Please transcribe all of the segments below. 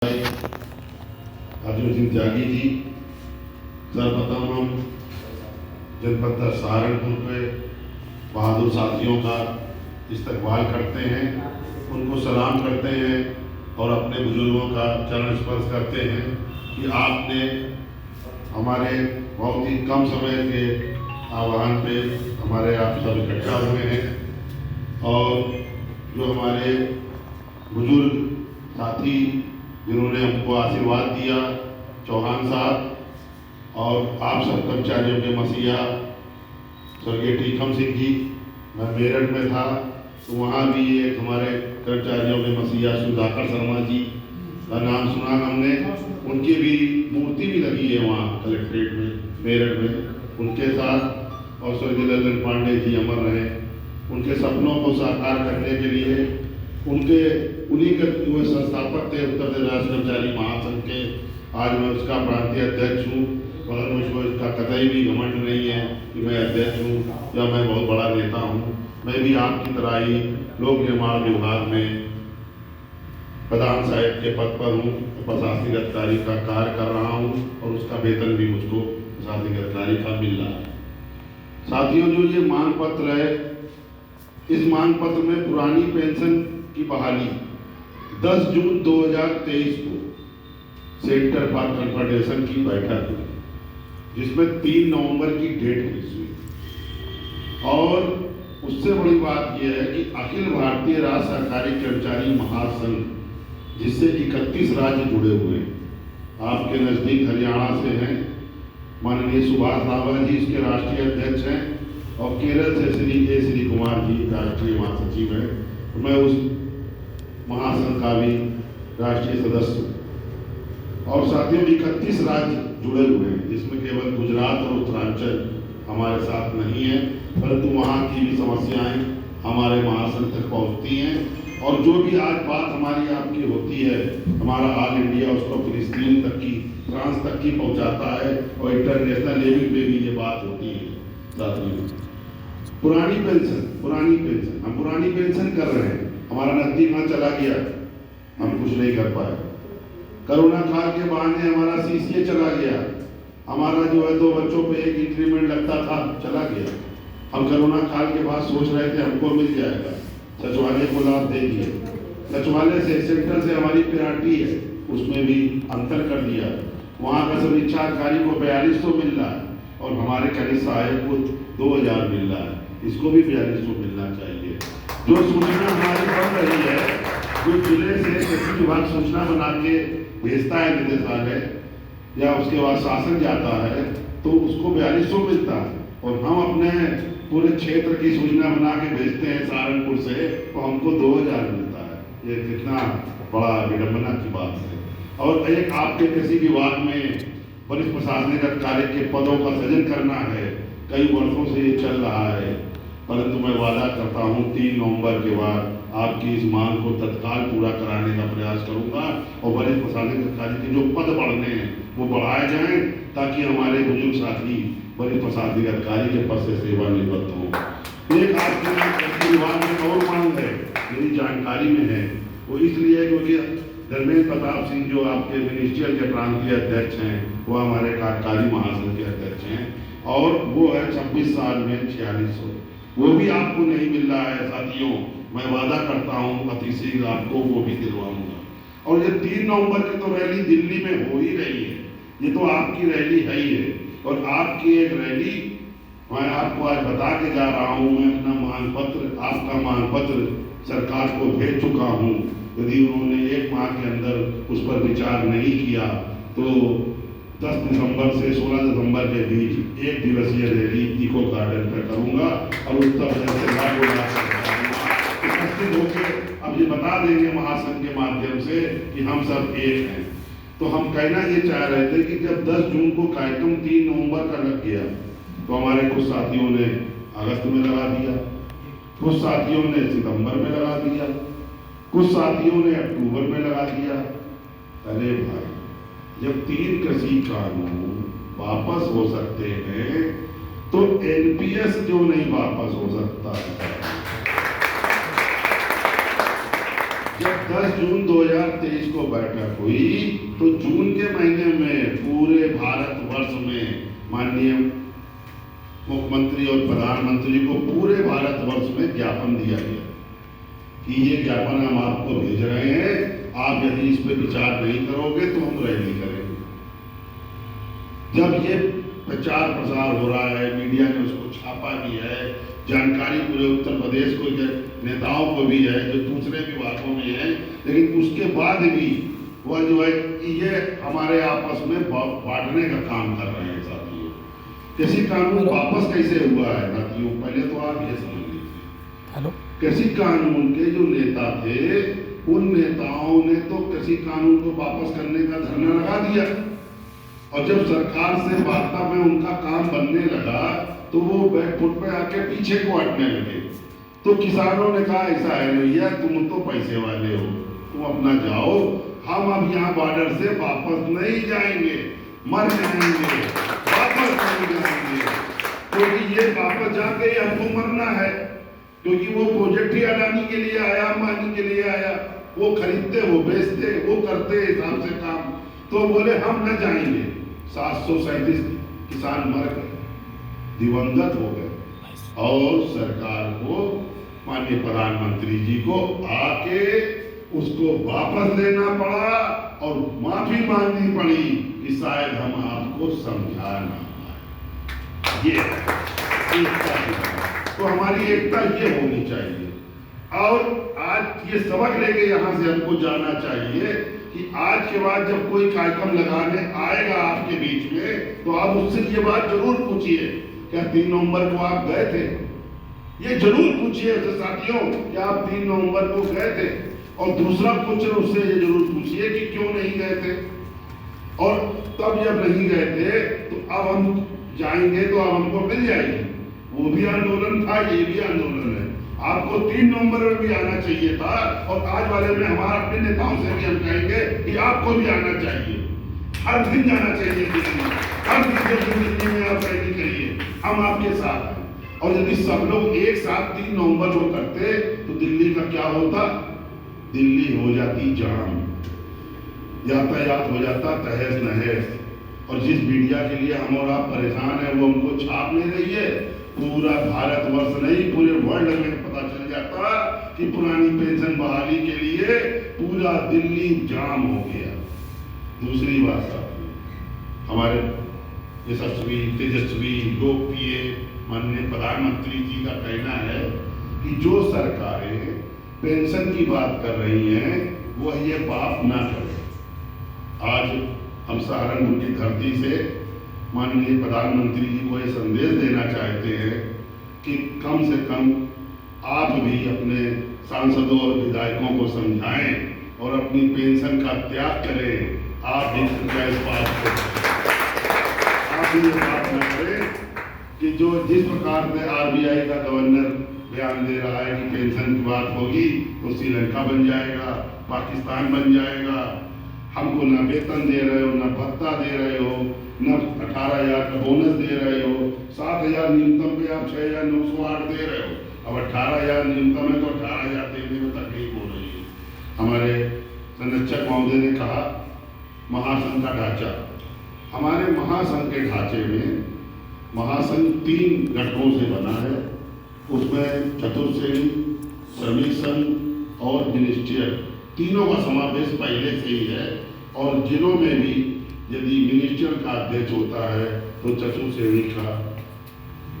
अर्जुन सिंह त्यागी जी सर्वप्रथम हम जनपद सहारनपुर के बहादुर साथियों का इस्तकबाल करते हैं, उनको सलाम करते हैं और अपने बुजुर्गों का चरण स्पर्श करते हैं कि आपने हमारे बहुत ही कम समय के आह्वान पे हमारे आप सब इकट्ठा हुए हैं और जो हमारे बुजुर्ग साथी जिन्होंने हमको आशीर्वाद दिया, चौहान साहब और आप सब कर्मचारियों के मसीहा स्वर्गीय टीकम सिंह जी, मैं मेरठ में था तो वहाँ भी एक हमारे कर्मचारियों के मसीहा सुधाकर शर्मा जी का नाम सुना हमने, उनकी भी मूर्ति भी लगी है वहाँ कलेक्ट्रेट में मेरठ में, उनके साथ और स्वर्गीय ललन पांडे जी अमर रहे, उनके सपनों को साकार करने के लिए उन्हीं के जो संस्थापक थे उत्तर प्रदेश राज्य कर्मचारी महासंघ के, आज मैं उसका प्रांतीय अध्यक्ष हूँ और मुझको इसका कतई भी घमंड नहीं है कि मैं अध्यक्ष हूँ या मैं बहुत बड़ा नेता हूँ। मैं भी आपकी तरह ही लोक निर्माण विभाग में प्रधान सहायक के पद पर हूँ, प्रशासनिक अधिकारी का कार्य कर रहा हूँ और उसका वेतन भी मुझको प्रशासनिक अधिकारी का मिल रहा है। साथियों, जो ये मांग पत्र है, इस मांग पत्र में पुरानी पेंशन की बहाली 10 जून 2023 को सेंटर फॉर कन्फेडरेशन की बैठक हुई, जिसमें 3 नवंबर की डेट फिक्स हुई और उससे बड़ी बात यह है कि अखिल भारतीय राज्य सरकारी कर्मचारी महासंघ, जिससे 31 राज्य जुड़े हुए हैं, आपके नजदीक हरियाणा से हैं, माननीय सुभाष रावत जी इसके राष्ट्रीय अध्यक्ष हैं और केरल से श्री कुमार जी राष्ट्रीय महासचिव हैं। तो मैं उस महासंघ का भी राष्ट्रीय सदस्य हूँ और साथियों 31 राज्य जुड़े हुए हैं, जिसमें केवल गुजरात और उत्तरांचल हमारे साथ नहीं है, परंतु वहाँ की भी समस्याएं हमारे महासंघ तक पहुँचती हैं और जो भी आज बात हमारी आपकी होती है, हमारा ऑल इंडिया उसको फिलिस्तीन तक की, फ्रांस तक की पहुँचाता है और इंटरनेशनल लेवल पे भी ये बात होती है। साथियों, पुरानी पेंशन हम पुरानी पेंशन कर रहे हैं, हमारा नकदी कहाँ चला गया, हम कुछ नहीं कर पाए। कोरोना काल के बहाने हमारा सीसीए चला गया, हमारा जो है 2 बच्चों पे 1 इंक्रीमेंट लगता था, चला गया। हम कोरोना काल के बाद सोच रहे थे हमको मिल जाएगा, सचिवालय को लाभ दे दिए, सचिवालय से सेंटर से हमारी प्रायोरिटी है उसमें भी अंतर कर दिया। वहाँ का समीक्षा अधिकारी को 4200 मिल रहा है और हमारे खनिज सहायक को 2000 मिल रहा है, इसको भी 4200 मिलना चाहिए। जो सूचना हमारी बन रही है, जो जिले से कृषि विभाग सूचना बना के भेजता है निदेशालय या उसके बाद शासन जाता है तो उसको 4200 मिलता है और हम अपने पूरे क्षेत्र की सूचना बना के भेजते हैं सहारनपुर से तो हमको 2000 मिलता है। ये कितना बड़ा विडंबना की बात है। और एक आपके कृषि विभाग में वरिष्ठ प्रशासनिक अधिकारी के पदों का सृजन करना है, कई वर्षों से ये चल रहा है, परंतु मैं वादा करता हूँ 3 नवंबर के बाद आपकी इस मांग को तत्काल पूरा कराने का प्रयास करूंगा और वरिष्ठ प्रशासनिक अधिकारी के जो पद बढ़ने हैं वो बढ़ाए जाएं ताकि हमारे बुजुर्ग साथी वरिष्ठ प्रशासनिक अधिकारी के पद से सेवानिवृत्त हों। एक आपके विभाग में और मांग है, मेरी जानकारी में है, वो इसलिए क्योंकि धर्मेंद्र प्रताप सिंह जो आपके मिनिस्ट्रियल के प्रांतीय अध्यक्ष हैं, वो हमारे कार्यकारी महासंघ के अध्यक्ष हैं और वो है 26 साल में 4600, वो भी आपको नहीं मिल रहा है। साथियों, मैं वादा करता हूँ अति शीघ्र आपको वो भी दिलवाऊंगा। और ये 3 नवंबर की तो रैली दिल्ली में हो ही रही है, ये तो आपकी रैली है ही है और आपकी एक रैली मैं आपको आज बता के जा रहा हूँ। मैं अपना मांग पत्र, आपका मांग पत्र सरकार को भेज चुका हूँ। यदि उन्होंने 1 माह के अंदर उस पर विचार नहीं किया तो 10 दिसंबर से 16 दिसंबर के बीच 1 दिवसीय रैली इको गार्डन पर करूंगा और उत्तर प्रदेश से उपस्थित होकर अब ये बता देंगे महासंघ के माध्यम से कि हम सब एक हैं। तो हम कहना ये चाह रहे थे कि जब 10 जून को कार्यक्रम 3 नवंबर का लग गया तो हमारे कुछ साथियों ने अगस्त में लगा दिया, कुछ साथियों ने सितंबर में लगा दिया, कुछ साथियों ने अक्टूबर में लगा दिया। अरे भाई, जब 3 कृषि कानून वापस हो सकते हैं तो एनपीएस क्यों नहीं वापस हो सकता है? जब 10 जून 2023 को बैठक हुई तो जून के महीने में पूरे भारतवर्ष में माननीय मुख्यमंत्री और प्रधानमंत्री को पूरे भारतवर्ष में ज्ञापन दिया गया कि ये ज्ञापन हम आपको भेज रहे हैं, आप यदि इस पर विचार नहीं करोगे तो हम रैली करेंगे। जब ये प्रचार प्रसार हो रहा है, मीडिया ने उसको छापा भी है, जानकारी पूरे उत्तर प्रदेश को नेताओं को भी है जो दूसरे विभागों में है, लेकिन उसके बाद भी वह जो है ये हमारे आपस में बांटने का काम कर रहे हैं साथियों। कृषि कानून वापस कैसे हुआ है साथियों, पहले तो आप ये समझ लीजिए। कृषि कानून के जो नेता थे उन नेताओं ने तो कृषि कानून को वापस करने का धरना लगा दिया, और जब सरकार से वार्ता में उनका काम बनने लगा तो वो बैकफुट पे आके पीछे को हटने लगे। तो किसानों ने कहा ऐसा है भैया, तुम तो पैसे वाले हो, तुम अपना जाओ, हम अब यहाँ बॉर्डर से वापस नहीं जाएंगे, मर जाएंगे, वापस नहीं जाएंगे, क्योंकि ये वापस जाके हमको मरना है, क्योंकि वो प्रोजेक्ट ही अडानी के लिए आया, अंबानी के लिए आया, वो खरीदते, वो बेचते, वो करते हिसाब से काम। तो बोले हम न जाएंगे। 737 किसान मर गए, दिवंगत हो गए, और सरकार को माननीय प्रधानमंत्री जी को आके उसको वापस लेना पड़ा और माफी मांगनी पड़ी कि शायद हम आपको समझा ना पाए। ये एकता, तो हमारी एकता ये होनी चाहिए। और आज ये सबक लेके यहाँ से हमको जाना चाहिए कि आज के बाद जब कोई कार्यक्रम लगाने आएगा आपके बीच में तो आप उससे ये बात जरूर पूछिए, क्या 3 नवंबर को आप गए थे? ये जरूर पूछिए उससे साथियों, क्या आप 3 नवंबर को गए थे? और दूसरा क्वेश्चन उससे ये जरूर पूछिए कि क्यों नहीं गए थे, और तब जब नहीं गए थे तो अब हम जाएंगे तो अब हमको मिल जाएगी। वो भी आंदोलन था, ये भी आंदोलन है। आपको 3 नवंबर में भी आना चाहिए था, और आज वाले में हमारे अपने नेताओं से भी हम कहेंगे कि आपको भी आना चाहिए, हर दिन जाना चाहिए दिल्ली, हर दिन दिल्ली में आप रैली करिए, हम आपके साथ हैं। और यदि सब लोग एक साथ 3 नवंबर को करते तो दिल्ली का क्या होता? दिल्ली हो जाती जाम, यातायात हो जाता तहस नहस। और जिस मीडिया के लिए हम और आप परेशान हैं वो हमको छाप नहीं रही है, पूरा भारतवर्ष नहीं पूरे वर्ल्ड में पता चल जाता कि पुरानी पेंशन बहाली के लिए पूरा दिल्ली जाम हो गया। दूसरी बात साहब, हमारे यशस्वी तेजस्वी लोकप्रिय माननीय प्रधानमंत्री जी का कहना है कि जो सरकारें पेंशन की बात कर रही हैं वह ये पाप ना करें। आज हम सहारनपुर की धरती से माननीय प्रधानमंत्री जी को ये संदेश देना चाहते हैं कि कम से कम आप भी अपने सांसदों और विधायकों को समझाएं और अपनी पेंशन का त्याग करें। आप भी इस बात को आप भी ये बात न करें कि जो जिस प्रकार से RBI का गवर्नर बयान दे रहा है कि पेंशन की बात होगी तो श्रीलंका बन जाएगा, पाकिस्तान बन जाएगा। हमको ना वेतन दे रहे हो, ना भत्ता दे रहे हो, न 18,000 का बोनस दे रहे हो, 7,000 न्यूनतम पे आप 6,908 दे रहे हो। अब 18,000 न्यूनतम है तो 18,000 देने में तकलीफ हो रही है। हमारे संरक्षक महोदय ने कहा महासंघ का ढांचा, हमारे महासंघ के ढांचे में महासंघ 3 घटकों से बना है। उसमें चतुर्श्रेणी, श्रमिक संघ और मिनिस्ट्रियल, तीनों का समावेश पहले से ही है। और जिलों में भी यदि मिनिस्टर का अध्यक्ष होता है तो चतुर्श्रेणी का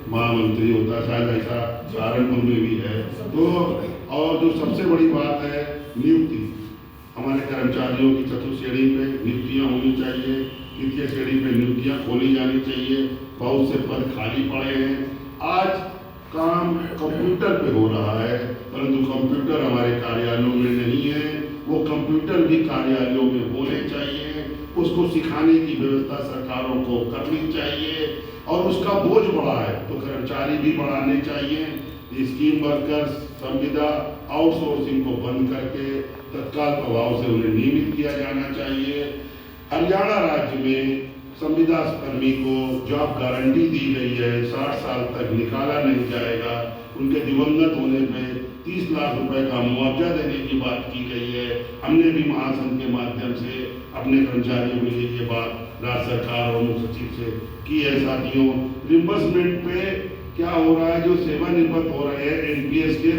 महामंत्री होता है, शायद ऐसा सहारनपुर में भी है। तो और जो सबसे बड़ी बात है नियुक्ति, हमारे कर्मचारियों की चतुर्श्रेणी पे नियुक्तियां होनी चाहिए, तृतीय श्रेणी पे नियुक्तियां खोली जानी चाहिए। बहुत से पद खाली पड़े हैं। आज काम कंप्यूटर पे हो रहा है, परंतु कंप्यूटर हमारे कार्यालयों में नहीं है। वो कंप्यूटर भी कार्यालयों में होने चाहिए, उसको सिखाने की व्यवस्था सरकारों को करनी चाहिए। और उसका बोझ बढ़ा है तो कर्मचारी भी बढ़ाने चाहिए। स्कीम वर्कर्स, संविदा आउटसोर्सिंग को बंद करके तत्काल प्रभाव से उन्हें नियमित किया जाना चाहिए। हरियाणा राज्य में संविदा कर्मी को जॉब गारंटी दी गई है, 60 साल तक निकाला नहीं जाएगा। उनके दिवंगत होने पे 30 लाख रुपए का मुआवजा देने की बात की गई है। हमने भी महासंघ के माध्यम से अपने कर्मचारियों के लिए ये बात राज्य सरकार और मुख्य सचिव से की है। साथियों, रिम्बर्समेंट पे क्या हो रहा है, जो सेवानिवृत्त हो रहे हैं एनपीएस के